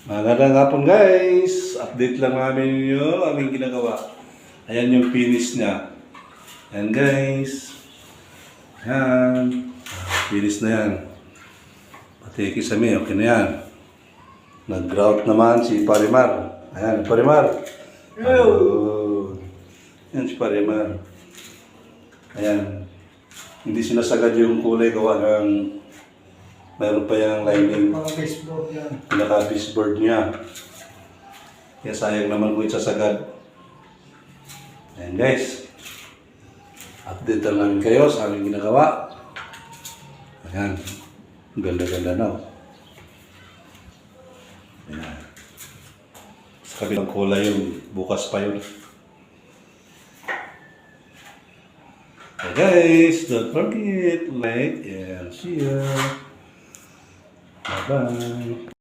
Magandang hapon guys! Update lang namin yung aming ginagawa. Ayan yung finish niya. Ayan guys. Ayan. Finish na yan. Pati kisame, okay na yan. Nag-grout naman si Parimar. Ayan, Parimar. Hello! Ayan si Parimar. Ayan. Hindi sinasagad yung kulay gawa ng meron pa yung lining. Pinaka-baseboard niya. Kaya sayang naman kung isasagad. Ayan guys. Update lang namin kayo sa aming ginagawa. Ayan. Ganda-ganda na. Ayan. Sa kabilang kulay yung bukas pa yun. Okay guys, don't forget like and share. Bye-bye.